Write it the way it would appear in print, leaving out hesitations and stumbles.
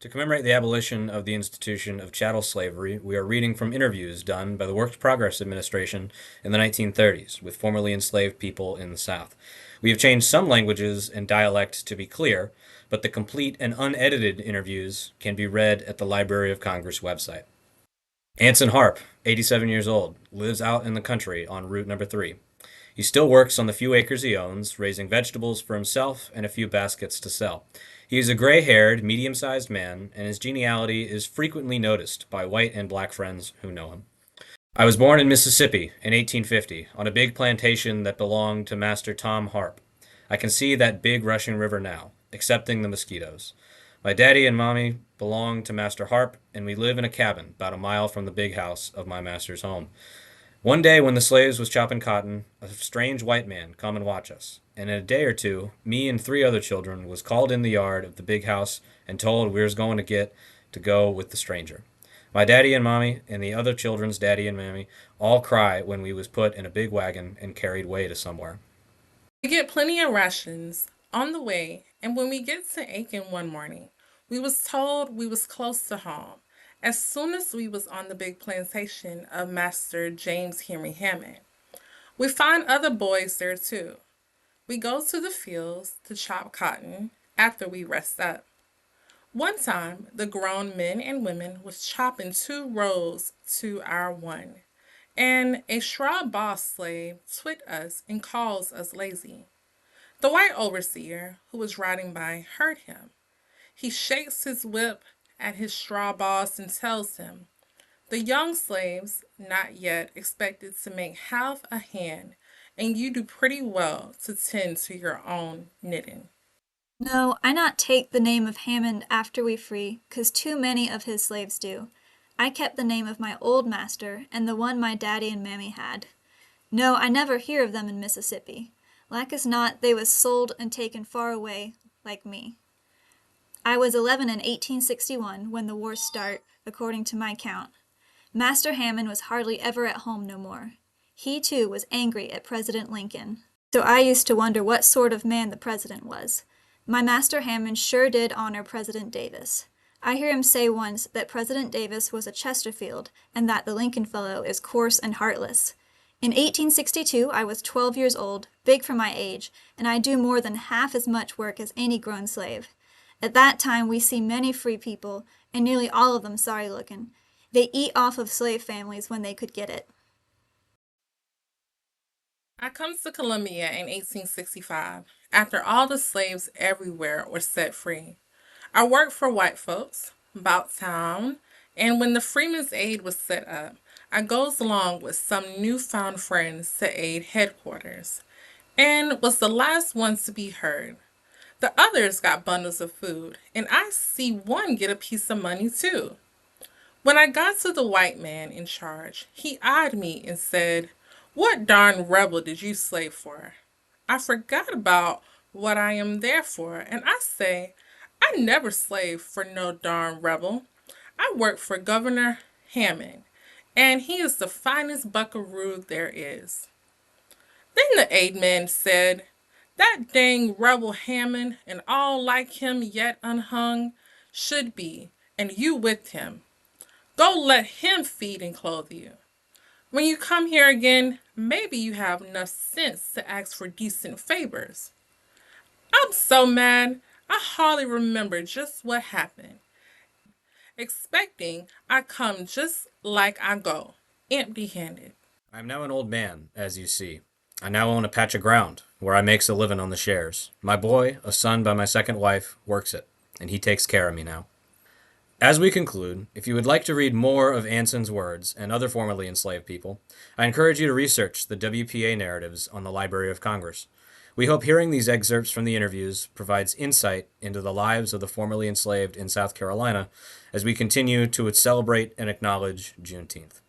To commemorate the abolition of the institution of chattel slavery, we are reading from interviews done by the Works Progress Administration in the 1930s with formerly enslaved people in the South. We have changed some languages and dialect to be clear, but the complete and unedited interviews can be read at the Library of Congress website. Anson Harp, 87 years old, lives out in the country on Route Number 3. He still works on the few acres he owns, raising vegetables for himself and a few baskets to sell. He is a gray haired, medium sized man, and his geniality is frequently noticed by white and black friends who know him. I was born in Mississippi in 1850 on a big plantation that belonged to Master Tom Harp. I can see that big rushing river now, excepting the mosquitoes. My daddy and mommy belong to Master Harp, and we live in a cabin about a mile from the big house of my master's home. One day when the slaves was chopping cotton, a strange white man come and watch us, and in a day or two, me and three other children was called in the yard of the big house and told we was going to go with the stranger. My daddy and mommy and the other children's daddy and mammy all cry when we was put in a big wagon and carried way to somewhere. We get plenty of rations on the way, and when we get to Aiken one morning, we was told we was close to home. As soon as we was on the big plantation of Master James Henry Hammond, we find other boys there too. We go to the fields to chop cotton after we rest up. One time, the grown men and women was chopping two rows to our one, and a straw boss slave twit us and calls us lazy. The white overseer, who was riding by, heard him. He shakes his whip at his straw boss and tells him, "The young slaves, not yet expected to make half a hand, and you do pretty well to tend to your own knitting." No, I not take the name of Hammond after we free, 'cause too many of his slaves do. I kept the name of my old master, and the one my daddy and mammy had. No, I never hear of them in Mississippi. Like as not, they was sold and taken far away, like me. I was 11 in 1861 when the war start, according to my count. Master Hammond was hardly ever at home no more. He, too, was angry at President Lincoln. So I used to wonder what sort of man the president was. My Master Hammond sure did honor President Davis. I hear him say once that President Davis was a Chesterfield, and that the Lincoln fellow is coarse and heartless. In 1862 I was 12 years old, big for my age, and I do more than half as much work as any grown slave. At that time we see many free people, and nearly all of them sorry-looking. They eat off of slave families when they could get it. I comes to Columbia in 1865, after all the slaves everywhere were set free. I worked for white folks, about town, and when the Freeman's Aid was set up, I goes along with some newfound friends to aid headquarters, and was the last one to be heard. The others got bundles of food, and I see one get a piece of money too. When I got to the white man in charge, he eyed me and said, "What darn rebel did you slave for?" I forgot about what I am there for, and I say, "I never slaved for no darn rebel. I work for Governor Hammond, and he is the finest buckaroo there is." Then the aid man said, "That dang rebel Hammond and all like him yet unhung should be, and you with him. Go let him feed and clothe you. When you come here again, maybe you have enough sense to ask for decent favors." I'm so mad, I hardly remember just what happened. Expecting I come just like I go, empty handed. I am now an old man, as you see. I now own a patch of ground, where I makes a living on the shares. My boy, a son by my second wife, works it, and he takes care of me now. As we conclude, if you would like to read more of Anson's words and other formerly enslaved people, I encourage you to research the WPA narratives on the Library of Congress. We hope hearing these excerpts from the interviews provides insight into the lives of the formerly enslaved in South Carolina as we continue to celebrate and acknowledge Juneteenth.